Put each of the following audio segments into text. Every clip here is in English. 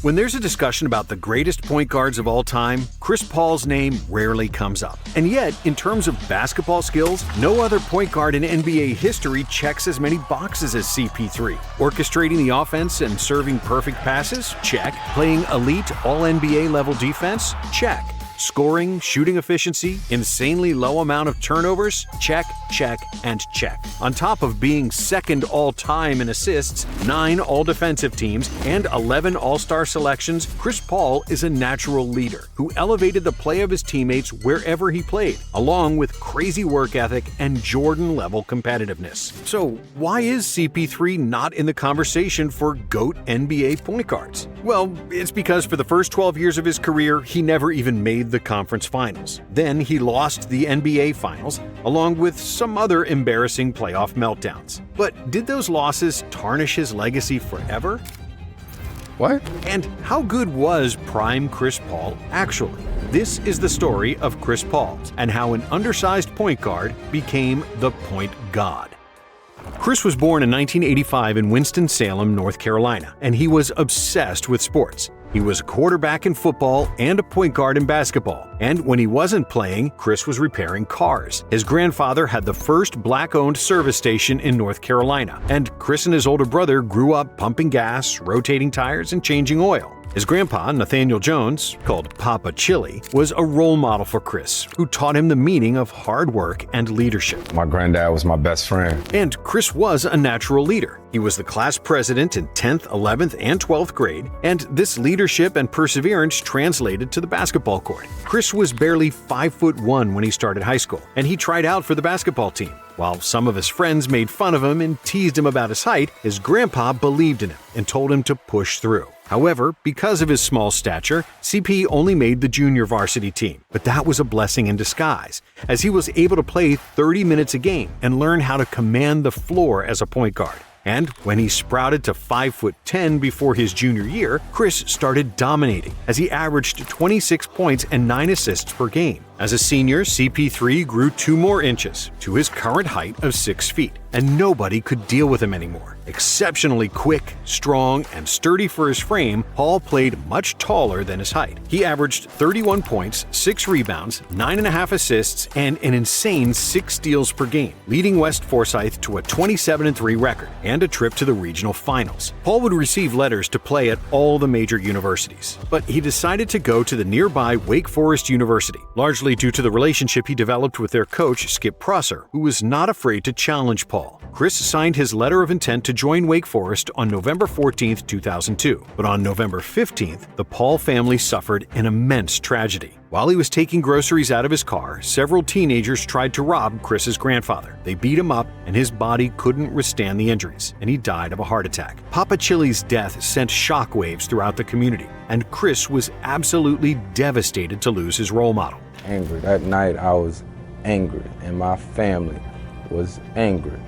When there's a discussion about the greatest point guards of all time, Chris Paul's name rarely comes up. And yet, in terms of basketball skills, no other point guard in NBA history checks as many boxes as CP3. Orchestrating the offense and serving perfect passes? Check. Playing elite all-NBA level defense? Check. Scoring, shooting efficiency, insanely low amount of turnovers? Check, check, and check. On top of being second all-time in assists, 9 all-defensive teams, and 11 all-star selections, Chris Paul is a natural leader who elevated the play of his teammates wherever he played, along with crazy work ethic and Jordan-level competitiveness. So why is CP3 not in the conversation for GOAT NBA point guards? Well, it's because for the first 12 years of his career, he never even made the conference finals. Then he lost the NBA finals, along with some other embarrassing playoff meltdowns. But did those losses tarnish his legacy forever? What? And how good was prime Chris Paul actually? This is the story of Chris Paul and how an undersized point guard became the point god. Chris was born in 1985 in Winston-Salem, North Carolina, and he was obsessed with sports. He was a quarterback in football and a point guard in basketball. And when he wasn't playing, Chris was repairing cars. His grandfather had the first black-owned service station in North Carolina, and Chris and his older brother grew up pumping gas, rotating tires, and changing oil. His grandpa, Nathaniel Jones, called Papa Chili, was a role model for Chris, who taught him the meaning of hard work and leadership. My granddad was my best friend. And Chris was a natural leader. He was the class president in 10th, 11th, and 12th grade, and this leadership and perseverance translated to the basketball court. Chris was barely 5'1" when he started high school, and he tried out for the basketball team. While some of his friends made fun of him and teased him about his height, his grandpa believed in him and told him to push through. However, because of his small stature, CP only made the junior varsity team. But that was a blessing in disguise, as he was able to play 30 minutes a game and learn how to command the floor as a point guard. And when he sprouted to 5'10" before his junior year, Chris started dominating, as he averaged 26 points and 9 assists per game. As a senior, CP3 grew 2 more inches to his current height of 6 feet, and nobody could deal with him anymore. Exceptionally quick, strong, and sturdy for his frame, Paul played much taller than his height. He averaged 31 points, 6 rebounds, 9.5 assists, and an insane 6 steals per game, leading West Forsyth to a 27-3 record and a trip to the regional finals. Paul would receive letters to play at all the major universities, but he decided to go to the nearby Wake Forest University, largely due to the relationship he developed with their coach, Skip Prosser, who was not afraid to challenge Paul. Chris signed his letter of intent to join Wake Forest on November 14, 2002. But on November 15th, the Paul family suffered an immense tragedy. While he was taking groceries out of his car, several teenagers tried to rob Chris's grandfather. They beat him up, and his body couldn't withstand the injuries, and he died of a heart attack. Papa Chili's death sent shockwaves throughout the community, and Chris was absolutely devastated to lose his role model. Angry. That night I was angry, and my family was angry.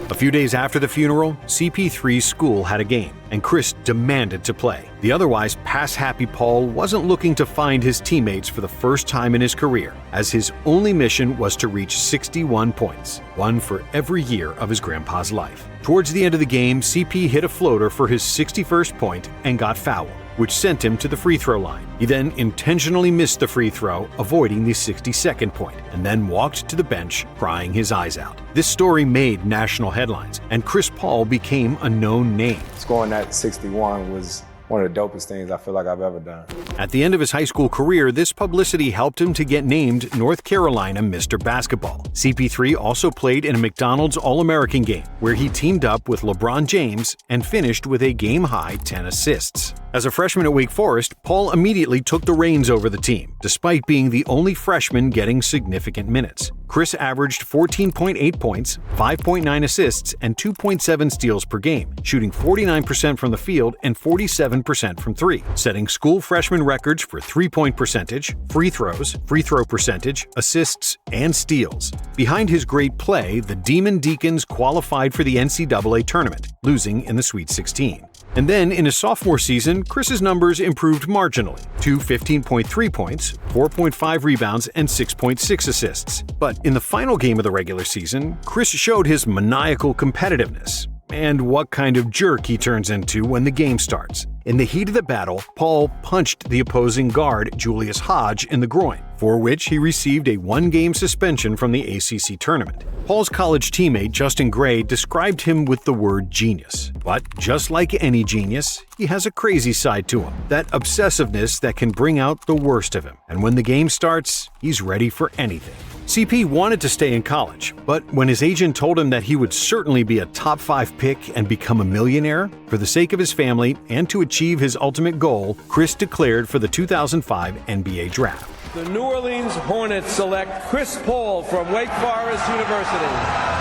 A few days after the funeral, CP3's school had a game, and Chris demanded to play. The otherwise pass-happy Paul wasn't looking to find his teammates for the first time in his career, as his only mission was to reach 61 points, one for every year of his grandpa's life. Towards the end of the game, CP hit a floater for his 61st point and got fouled, which sent him to the free throw line. He then intentionally missed the free throw, avoiding the 62nd point, and then walked to the bench, crying his eyes out. This story made national headlines, and Chris Paul became a known name. Scoring that 61 was one of the dopest things I feel like I've ever done. At the end of his high school career, this publicity helped him to get named North Carolina Mr. Basketball. CP3 also played in a McDonald's All-American game, where he teamed up with LeBron James and finished with a game-high 10 assists. As a freshman at Wake Forest, Paul immediately took the reins over the team, despite being the only freshman getting significant minutes. Chris averaged 14.8 points, 5.9 assists, and 2.7 steals per game, shooting 49% from the field and 47% from three, setting school freshman records for three-point percentage, free throws, free throw percentage, assists, and steals. Behind his great play, the Demon Deacons qualified for the NCAA tournament, losing in the Sweet 16. And then, in his sophomore season, Chris's numbers improved marginally to 15.3 points, 4.5 rebounds, and 6.6 assists. But in the final game of the regular season, Chris showed his maniacal competitiveness and what kind of jerk he turns into when the game starts. In the heat of the battle, Paul punched the opposing guard Julius Hodge in the groin, for which he received a one-game suspension from the ACC tournament. Paul's college teammate Justin Gray described him with the word genius. But just like any genius, he has a crazy side to him, that obsessiveness that can bring out the worst of him. And when the game starts, he's ready for anything. CP wanted to stay in college, but when his agent told him that he would certainly be a top 5 pick and become a millionaire, for the sake of his family and to achieve his ultimate goal, Chris declared for the 2005 NBA Draft. The New Orleans Hornets select Chris Paul from Wake Forest University.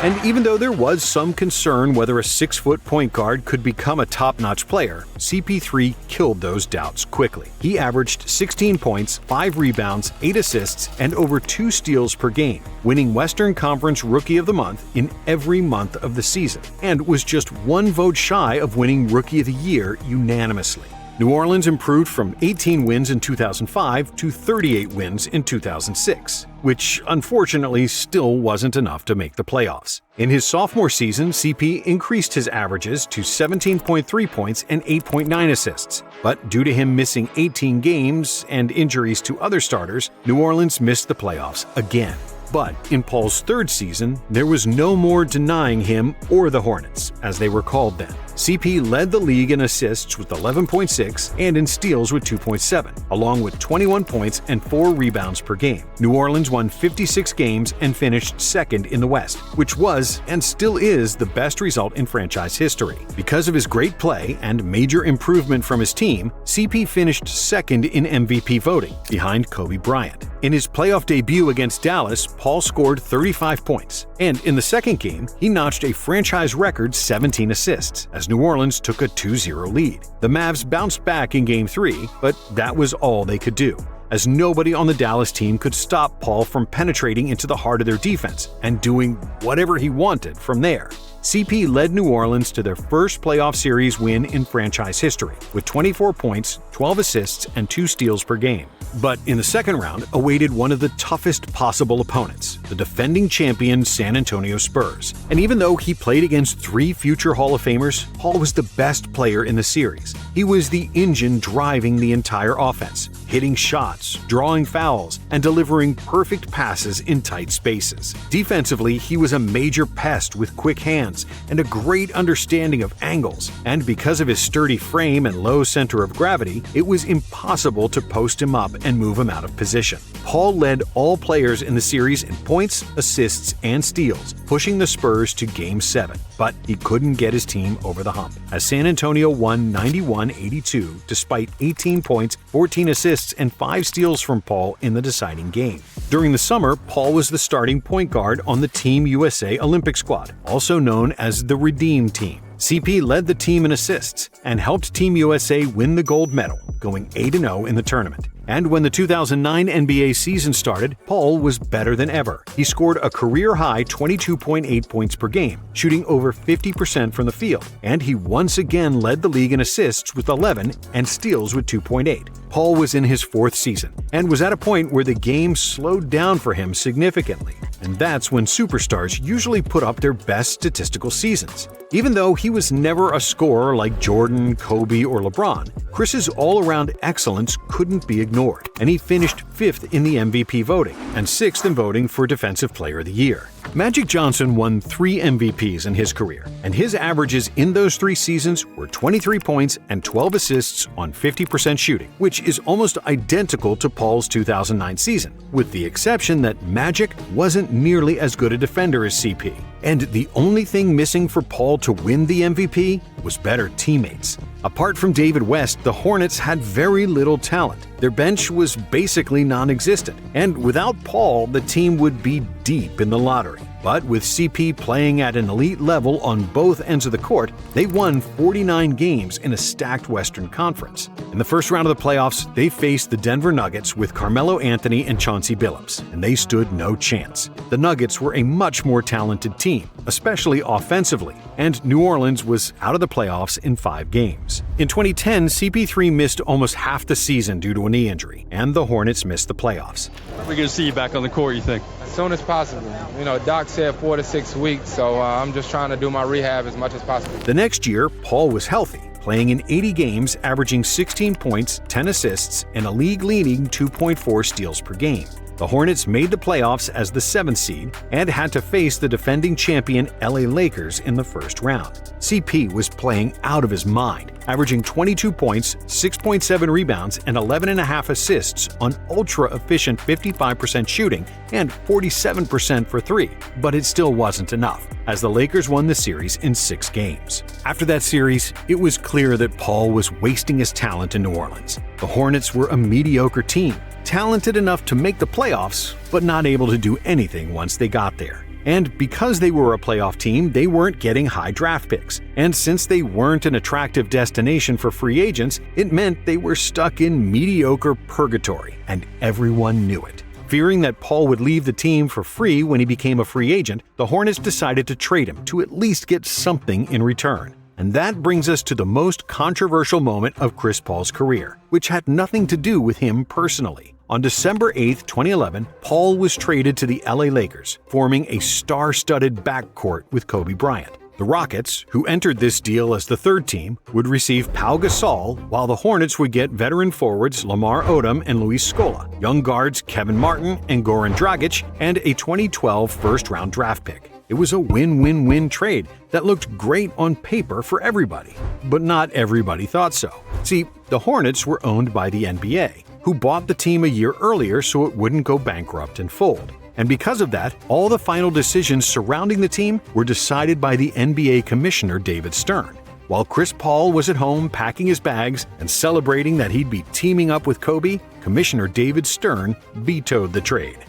And even though there was some concern whether a 6-foot point guard could become a top-notch player, CP3 killed those doubts quickly. He averaged 16 points, 5 rebounds, 8 assists, and over 2 steals per game, winning Western Conference Rookie of the Month in every month of the season, and was just 1 vote shy of winning Rookie of the Year unanimously. New Orleans improved from 18 wins in 2005 to 38 wins in 2006, which unfortunately still wasn't enough to make the playoffs. In his sophomore season, CP increased his averages to 17.3 points and 8.9 assists. But due to him missing 18 games and injuries to other starters, New Orleans missed the playoffs again. But in Paul's third season, there was no more denying him or the Hornets, as they were called then. CP led the league in assists with 11.6 and in steals with 2.7, along with 21 points and 4 rebounds per game. New Orleans won 56 games and finished second in the West, which was and still is the best result in franchise history. Because of his great play and major improvement from his team, CP finished second in MVP voting, behind Kobe Bryant. In his playoff debut against Dallas, Paul scored 35 points, and in the second game, he notched a franchise record 17 assists, as New Orleans took a 2-0 lead. The Mavs bounced back in Game 3, but that was all they could do, as nobody on the Dallas team could stop Paul from penetrating into the heart of their defense and doing whatever he wanted from there. CP led New Orleans to their first playoff series win in franchise history, with 24 points, 12 assists, and 2 steals per game. But in the second round awaited one of the toughest possible opponents, the defending champion San Antonio Spurs. And even though he played against 3 future Hall of Famers, Paul was the best player in the series. He was the engine driving the entire offense, hitting shots, drawing fouls, and delivering perfect passes in tight spaces. Defensively, he was a major pest with quick hands and a great understanding of angles, and because of his sturdy frame and low center of gravity, it was impossible to post him up and move him out of position. Paul led all players in the series in points, assists, and steals, pushing the Spurs to Game 7. But he couldn't get his team over the hump, as San Antonio won 91-82 despite 18 points, 14 assists, and 5 steals from Paul in the deciding game. During the summer, Paul was the starting point guard on the Team USA Olympic squad, also known as the Redeem Team. CP led the team in assists and helped Team USA win the gold medal, going 8-0 in the tournament. And when the 2009 NBA season started, Paul was better than ever. He scored a career-high 22.8 points per game, shooting over 50% from the field, and he once again led the league in assists with 11 and steals with 2.8. Paul was in his 4th season and was at a point where the game slowed down for him significantly, and that's when superstars usually put up their best statistical seasons. Even though he was never a scorer like Jordan, Kobe, or LeBron, Chris's all-around excellence couldn't be ignored, and he finished 5th in the MVP voting and 6th in voting for Defensive Player of the Year. Magic Johnson won 3 MVPs in his career, and his averages in those 3 seasons were 23 points and 12 assists on 50% shooting, which is almost identical to Paul's 2009 season, with the exception that Magic wasn't nearly as good a defender as CP. And the only thing missing for Paul to win the MVP was better teammates. Apart from David West, the Hornets had very little talent. Their bench was basically non-existent, and without Paul, the team would be deep in the lottery. But with CP playing at an elite level on both ends of the court, they won 49 games in a stacked Western Conference. In the first round of the playoffs, they faced the Denver Nuggets with Carmelo Anthony and Chauncey Billups, and they stood no chance. The Nuggets were a much more talented team, especially offensively, and New Orleans was out of the playoffs in 5 games. In 2010, CP3 missed almost half the season due to a knee injury, and the Hornets missed the playoffs. We're going to see you back on the court, you think? As soon as possible. You know, Doc said 4 to 6 weeks, so I'm just trying to do my rehab as much as possible. The next year, Paul was healthy, playing in 80 games, averaging 16 points, 10 assists, and a league-leading 2.4 steals per game. The Hornets made the playoffs as the 7th seed and had to face the defending champion LA Lakers in the first round. CP was playing out of his mind, averaging 22 points, 6.7 rebounds, and 11.5 assists on ultra-efficient 55% shooting and 47% for three. But it still wasn't enough, as the Lakers won the series in 6 games. After that series, it was clear that Paul was wasting his talent in New Orleans. The Hornets were a mediocre team, talented enough to make the playoffs, but not able to do anything once they got there. And because they were a playoff team, they weren't getting high draft picks. And since they weren't an attractive destination for free agents, it meant they were stuck in mediocre purgatory, and everyone knew it. Fearing that Paul would leave the team for free when he became a free agent, the Hornets decided to trade him to at least get something in return. And that brings us to the most controversial moment of Chris Paul's career, which had nothing to do with him personally. On December 8, 2011, Paul was traded to the LA Lakers, forming a star-studded backcourt with Kobe Bryant. The Rockets, who entered this deal as the third team, would receive Pau Gasol, while the Hornets would get veteran forwards Lamar Odom and Luis Scola, young guards Kevin Martin and Goran Dragic, and a 2012 first-round draft pick. It was a win-win-win trade that looked great on paper for everybody. But not everybody thought so. See, the Hornets were owned by the NBA, who bought the team a year earlier so it wouldn't go bankrupt and fold. And because of that, all the final decisions surrounding the team were decided by the NBA commissioner David Stern. While Chris Paul was at home packing his bags and celebrating that he'd be teaming up with Kobe, Commissioner David Stern vetoed the trade.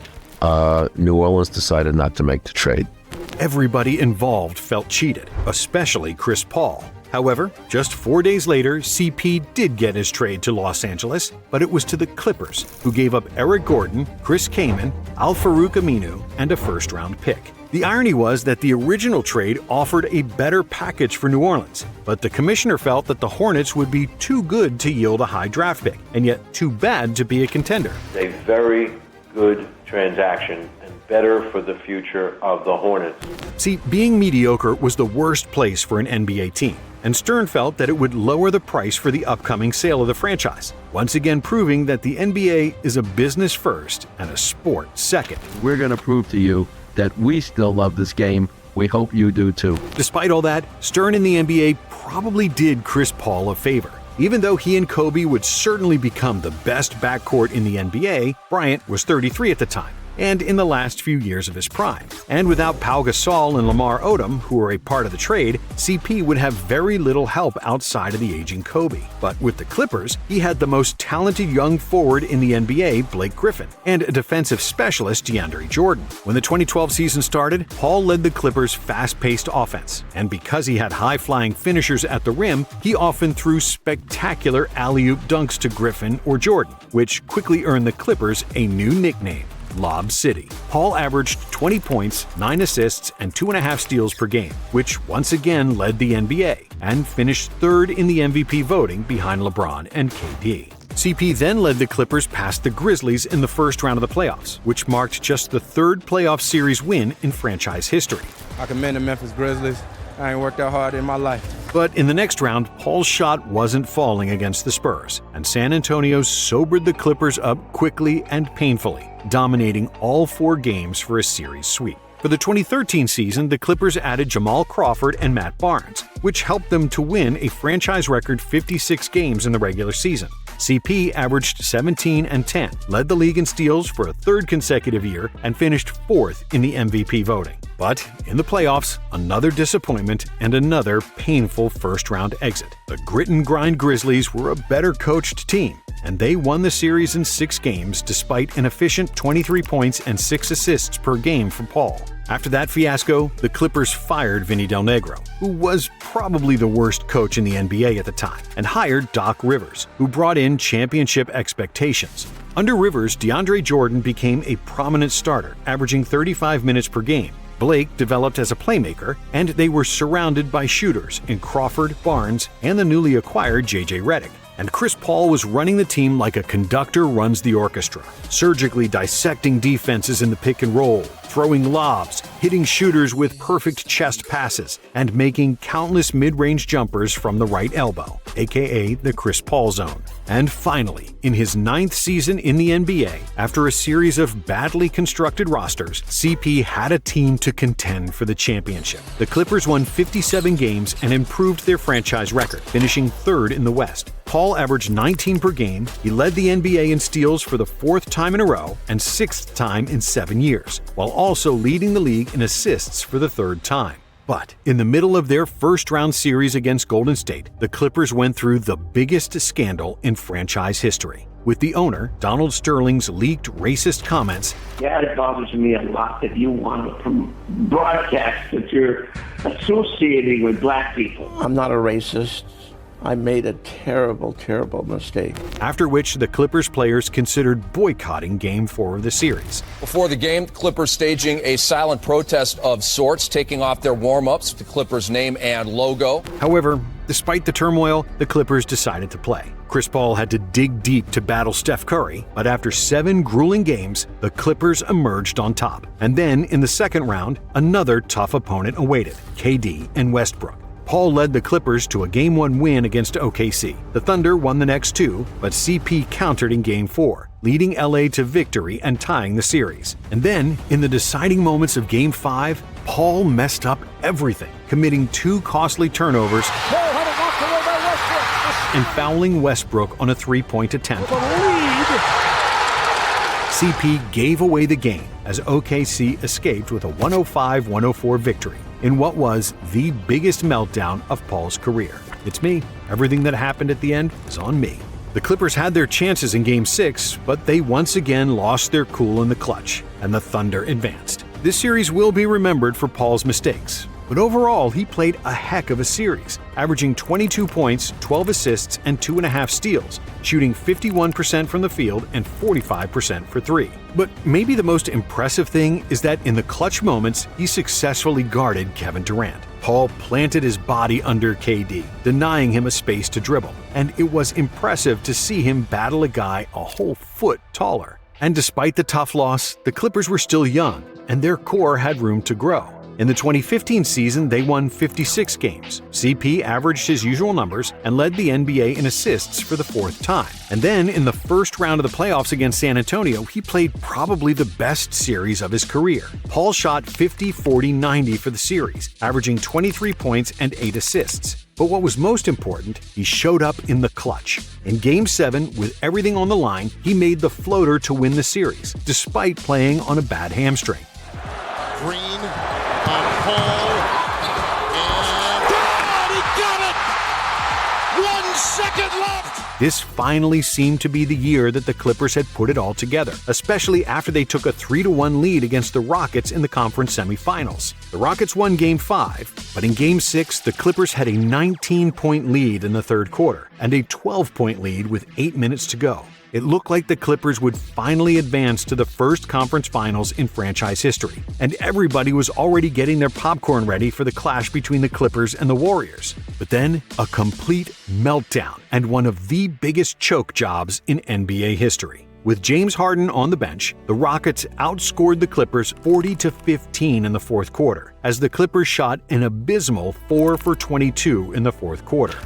New Orleans decided not to make the trade. Everybody involved felt cheated, especially Chris Paul. However, just 4 days later, CP did get his trade to Los Angeles, but it was to the Clippers, who gave up Eric Gordon, Chris Kaman, Al-Farouq Aminu, and a first-round pick. The irony was that the original trade offered a better package for New Orleans, but the commissioner felt that the Hornets would be too good to yield a high draft pick, and yet too bad to be a contender. A very good transaction and better for the future of the Hornets. See, being mediocre was the worst place for an NBA team, and Stern felt that it would lower the price for the upcoming sale of the franchise, once again proving that the NBA is a business first and a sport second. We're going to prove to you that we still love this game. We hope you do too. Despite all that, Stern and the NBA probably did Chris Paul a favor. Even though he and Kobe would certainly become the best backcourt in the NBA, Bryant was 33 at the time, and in the last few years of his prime. And without Pau Gasol and Lamar Odom, who were a part of the trade, CP would have very little help outside of the aging Kobe. But with the Clippers, he had the most talented young forward in the NBA, Blake Griffin, and a defensive specialist, DeAndre Jordan. When the 2012 season started, Paul led the Clippers' fast-paced offense, and because he had high-flying finishers at the rim, he often threw spectacular alley-oop dunks to Griffin or Jordan, which quickly earned the Clippers a new nickname: Lob City. Paul averaged 20 points, 9 assists, and 2.5 steals per game, which once again led the NBA, and finished third in the MVP voting behind LeBron and KD. CP then led the Clippers past the Grizzlies in the first round of the playoffs, which marked just the third playoff series win in franchise history. I commend the Memphis Grizzlies. I ain't worked that hard in my life. But in the next round, Paul's shot wasn't falling against the Spurs, and San Antonio sobered the Clippers up quickly and painfully, dominating all 4 games for a series sweep. For the 2013 season, the Clippers added Jamal Crawford and Matt Barnes, which helped them to win a franchise record 56 games in the regular season. CP averaged 17 and 10, led the league in steals for a third consecutive year, and finished 4th in the MVP voting. But in the playoffs, another disappointment and another painful first-round exit. The grit and grind Grizzlies were a better coached team, and they won the series in 6 games despite an efficient 23 points and 6 assists per game from Paul. After that fiasco, the Clippers fired Vinny Del Negro, who was probably the worst coach in the NBA at the time, and hired Doc Rivers, who brought in championship expectations. Under Rivers, DeAndre Jordan became a prominent starter, averaging 35 minutes per game. Blake developed as a playmaker, and they were surrounded by shooters in Crawford, Barnes, and the newly acquired J.J. Redick. And Chris Paul was running the team like a conductor runs the orchestra, surgically dissecting defenses in the pick and roll, throwing lobs, hitting shooters with perfect chest passes, and making countless mid-range jumpers from the right elbow, aka the Chris Paul zone. And finally, in his 9th season in the NBA, after a series of badly constructed rosters, CP had a team to contend for the championship. The Clippers won 57 games and improved their franchise record, finishing 3rd in the West. Paul averaged 19 per game, he led the NBA in steals for the 4th time in a row and 6th time in 7 years, while also leading the league in assists for the 3rd time. But in the middle of their first-round series against Golden State, the Clippers went through the biggest scandal in franchise history, with the owner, Donald Sterling's leaked racist comments. Yeah, it bothers me a lot that you want to broadcast that you're associating with black people. I'm not a racist. I made a terrible, terrible mistake. After which the Clippers players considered boycotting Game 4 of the series. Before the game, the Clippers staging a silent protest of sorts, taking off their warm-ups with the Clippers name and logo. However, despite the turmoil, the Clippers decided to play. Chris Paul had to dig deep to battle Steph Curry, but after 7 grueling games, the Clippers emerged on top. And then, in the second round, another tough opponent awaited, KD and Westbrook. Paul led the Clippers to a Game 1 win against OKC. The Thunder won the next 2, but CP countered in Game 4, leading LA to victory and tying the series. And then, in the deciding moments of Game 5, Paul messed up everything, committing 2 costly turnovers and fouling Westbrook on a 3-point attempt. CP gave away the game as OKC escaped with a 105-104 victory in what was the biggest meltdown of Paul's career. It's me. Everything that happened at the end is on me. The Clippers had their chances in Game 6, but they once again lost their cool in the clutch, and the Thunder advanced. This series will be remembered for Paul's mistakes, but overall he played a heck of a series, averaging 22 points, 12 assists, and 2.5 steals, shooting 51% from the field and 45% for 3. But maybe the most impressive thing is that in the clutch moments, he successfully guarded Kevin Durant. Paul planted his body under KD, denying him a space to dribble, and it was impressive to see him battle a guy a whole foot taller. And despite the tough loss, the Clippers were still young, and their core had room to grow. In the 2015 season, they won 56 games. CP averaged his usual numbers and led the NBA in assists for the 4th time. And then, in the first round of the playoffs against San Antonio, he played probably the best series of his career. Paul shot 50-40-90 for the series, averaging 23 points and 8 assists. But what was most important, he showed up in the clutch. In Game 7, with everything on the line, he made the floater to win the series, despite playing on a bad hamstring. Green on Paul, and he got it! 1 second left! This finally seemed to be the year that the Clippers had put it all together, especially after they took a 3-1 lead against the Rockets in the conference semifinals. The Rockets won Game 5, but in Game 6, the Clippers had a 19-point lead in the 3rd quarter and a 12-point lead with 8 minutes to go. It looked like the Clippers would finally advance to the first conference finals in franchise history, and everybody was already getting their popcorn ready for the clash between the Clippers and the Warriors. But then, a complete meltdown and one of the biggest choke jobs in NBA history. With James Harden on the bench, the Rockets outscored the Clippers 40-15 in the 4th quarter, as the Clippers shot an abysmal 4 for 22 in the 4th quarter.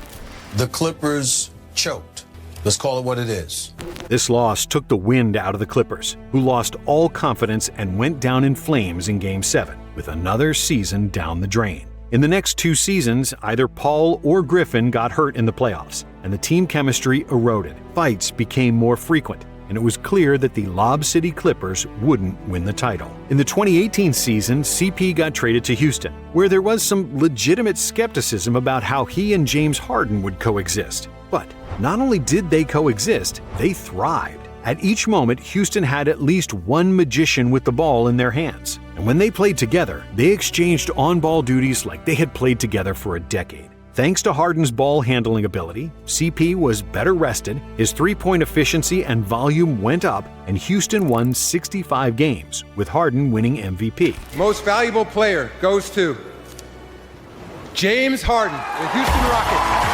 The Clippers choked. Let's call it what it is. This loss took the wind out of the Clippers, who lost all confidence and went down in flames in Game 7, with another season down the drain. In the next 2 seasons, either Paul or Griffin got hurt in the playoffs, and the team chemistry eroded. Fights became more frequent, and it was clear that the Lob City Clippers wouldn't win the title. In the 2018 season, CP got traded to Houston, where there was some legitimate skepticism about how he and James Harden would coexist. But not only did they coexist, they thrived. At each moment, Houston had at least one magician with the ball in their hands. And when they played together, they exchanged on-ball duties like they had played together for a decade. Thanks to Harden's ball handling ability, CP was better rested, his three-point efficiency and volume went up, and Houston won 65 games, with Harden winning MVP. Most valuable player goes to James Harden, the Houston Rockets.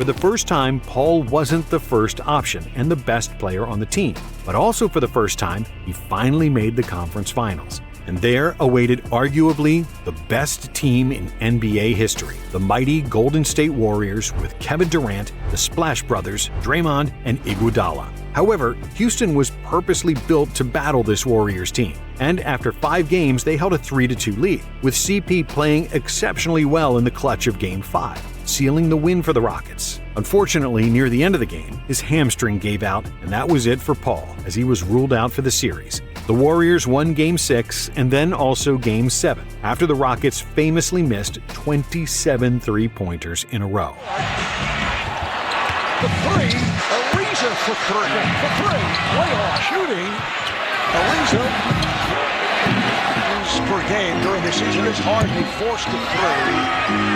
For the first time, Paul wasn't the first option and the best player on the team, but also for the first time, he finally made the conference finals. And there awaited arguably the best team in NBA history, the mighty Golden State Warriors with Kevin Durant, the Splash Brothers, Draymond, and Iguodala. However, Houston was purposely built to battle this Warriors team, and after 5 games they held a 3-2 lead, with CP playing exceptionally well in the clutch of Game 5, sealing the win for the Rockets. Unfortunately, near the end of the game, his hamstring gave out, and that was it for Paul, as he was ruled out for the series. The Warriors won Game 6 and then also Game 7, after the Rockets famously missed 27 three-pointers in a row. The three, Ariza for three, way off shooting. Ariza per game during the season is hardly forced to three.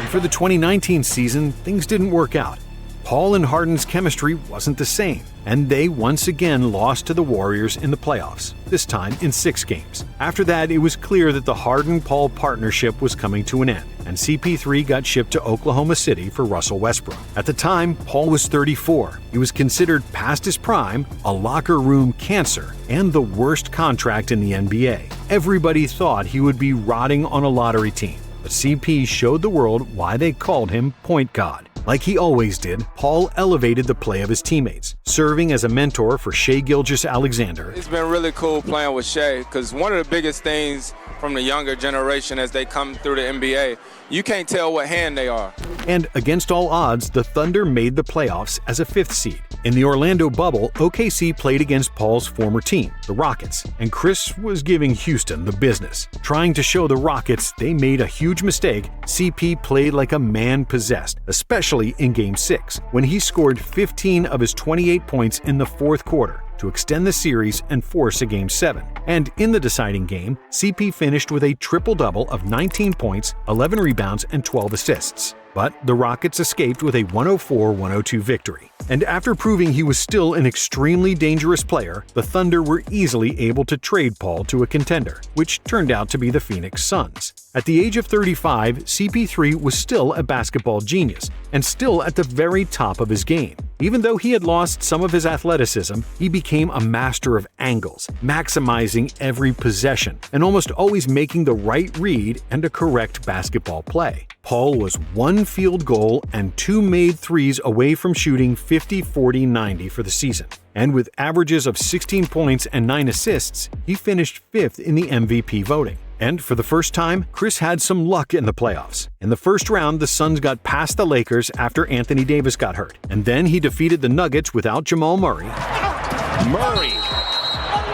And for the 2019 season, things didn't work out. Paul and Harden's chemistry wasn't the same, and they once again lost to the Warriors in the playoffs, this time in 6 games. After that, it was clear that the Harden-Paul partnership was coming to an end, and CP3 got shipped to Oklahoma City for Russell Westbrook. At the time, Paul was 34. He was considered past his prime, a locker room cancer, and the worst contract in the NBA. Everybody thought he would be rotting on a lottery team, but CP showed the world why they called him Point God. Like he always did, Paul elevated the play of his teammates, serving as a mentor for Shai Gilgeous-Alexander. It's been really cool playing with Shai, because one of the biggest things from the younger generation as they come through the NBA, you can't tell what hand they are. And against all odds, the Thunder made the playoffs as a 5th seed. In the Orlando bubble, OKC played against Paul's former team, the Rockets, and Chris was giving Houston the business. Trying to show the Rockets they made a huge mistake, CP played like a man possessed, especially in Game 6, when he scored 15 of his 28 points in the 4th quarter to extend the series and force a Game 7. And in the deciding game, CP finished with a triple-double of 19 points, 11 rebounds, and 12 assists. But the Rockets escaped with a 104-102 victory. And after proving he was still an extremely dangerous player, the Thunder were easily able to trade Paul to a contender, which turned out to be the Phoenix Suns. At the age of 35, CP3 was still a basketball genius, and still at the very top of his game. Even though he had lost some of his athleticism, he became a master of angles, maximizing every possession, and almost always making the right read and a correct basketball play. Paul was 1 field goal and 2 made threes away from shooting 50, 40, 90 for the season. And with averages of 16 points and 9 assists, he finished 5th in the MVP voting. And for the first time, Chris had some luck in the playoffs. In the first round, the Suns got past the Lakers after Anthony Davis got hurt. And then he defeated the Nuggets without Jamal Murray. Murray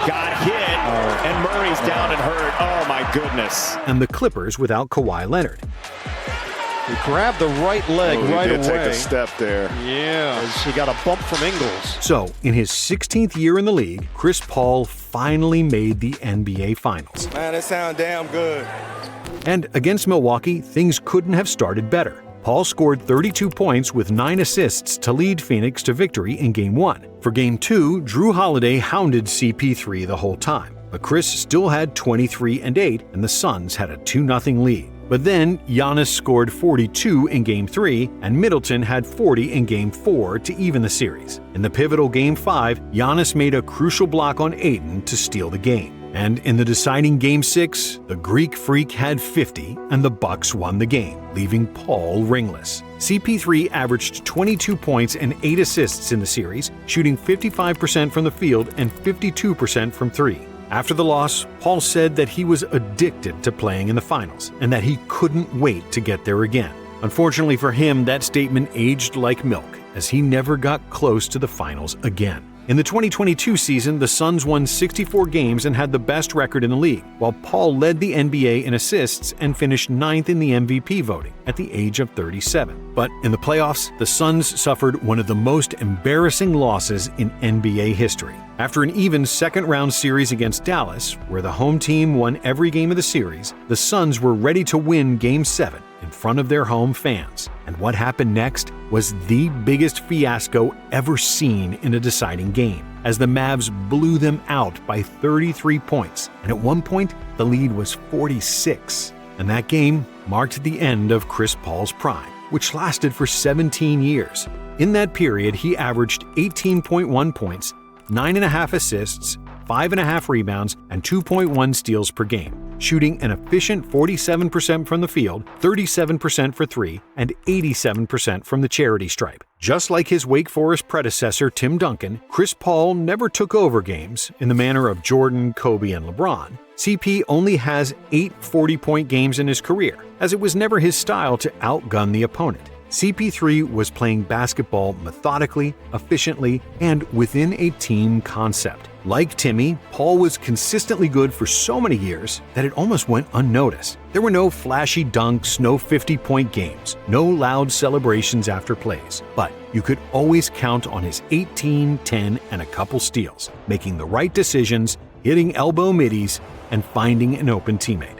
got hit, and Murray's down and hurt. Oh my goodness. And the Clippers without Kawhi Leonard. He grabbed the right leg right away. He did take a step there. Yeah, he got a bump from Ingles. So, in his 16th year in the league, Chris Paul finally made the NBA Finals. Man, that sounds damn good. And against Milwaukee, things couldn't have started better. Paul scored 32 points with 9 assists to lead Phoenix to victory in Game 1. For Game 2, Drew Holiday hounded CP3 the whole time, but Chris still had 23 and 8, and the Suns had a 2-0 lead. But then, Giannis scored 42 in Game 3, and Middleton had 40 in Game 4 to even the series. In the pivotal Game 5, Giannis made a crucial block on Ayton to steal the game. And in the deciding Game 6, the Greek Freak had 50, and the Bucks won the game, leaving Paul ringless. CP3 averaged 22 points and 8 assists in the series, shooting 55% from the field and 52% from 3. After the loss, Paul said that he was addicted to playing in the finals and that he couldn't wait to get there again. Unfortunately for him, that statement aged like milk, as he never got close to the finals again. In the 2022 season, the Suns won 64 games and had the best record in the league, while Paul led the NBA in assists and finished 9th in the MVP voting at the age of 37. But in the playoffs, the Suns suffered one of the most embarrassing losses in NBA history. After an even second-round series against Dallas, where the home team won every game of the series, the Suns were ready to win Game 7 in front of their home fans. And what happened next was the biggest fiasco ever seen in a deciding game, as the Mavs blew them out by 33 points, and at one point, the lead was 46. And that game marked the end of Chris Paul's prime. which lasted for 17 years. In that period, he averaged 18.1 points, 9.5 assists, 5.5 rebounds, and 2.1 steals per game, shooting an efficient 47% from the field, 37% for three, and 87% from the charity stripe. Just like his Wake Forest predecessor Tim Duncan, Chris Paul never took over games in the manner of Jordan, Kobe, and LeBron. CP only has 8 40-point games in his career, as it was never his style to outgun the opponent. CP3 was playing basketball methodically, efficiently, and within a team concept. Like Timmy, Paul was consistently good for so many years that it almost went unnoticed. There were no flashy dunks, no 50-point games, no loud celebrations after plays, but you could always count on his 18, 10, and a couple steals, making the right decisions, hitting elbow middies, and finding an open teammate.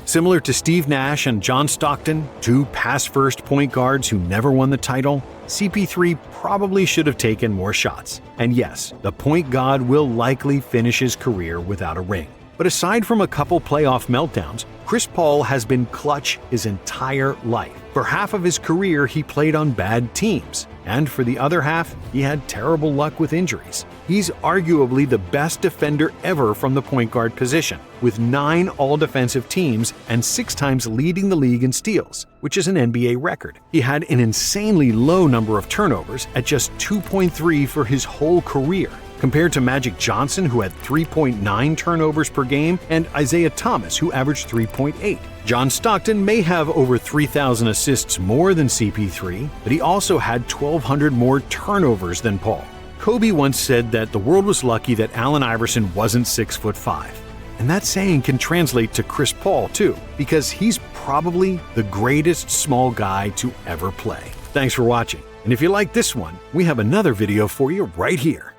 Similar to Steve Nash and John Stockton, two pass-first point guards who never won the title, CP3 probably should have taken more shots. And yes, the point guard will likely finish his career without a ring. But aside from a couple playoff meltdowns, Chris Paul has been clutch his entire life. For half of his career, he played on bad teams, and for the other half, he had terrible luck with injuries. He's arguably the best defender ever from the point guard position, with 9 all-defensive teams and 6 times leading the league in steals, which is an NBA record. He had an insanely low number of turnovers at just 2.3 for his whole career, compared to Magic Johnson, who had 3.9 turnovers per game, and Isaiah Thomas, who averaged 3.8. John Stockton may have over 3,000 assists more than CP3, but he also had 1,200 more turnovers than Paul. Kobe once said that the world was lucky that Allen Iverson wasn't 6'5". And that saying can translate to Chris Paul too, because he's probably the greatest small guy to ever play. Thanks for watching. And if you like this one, we have another video for you right here.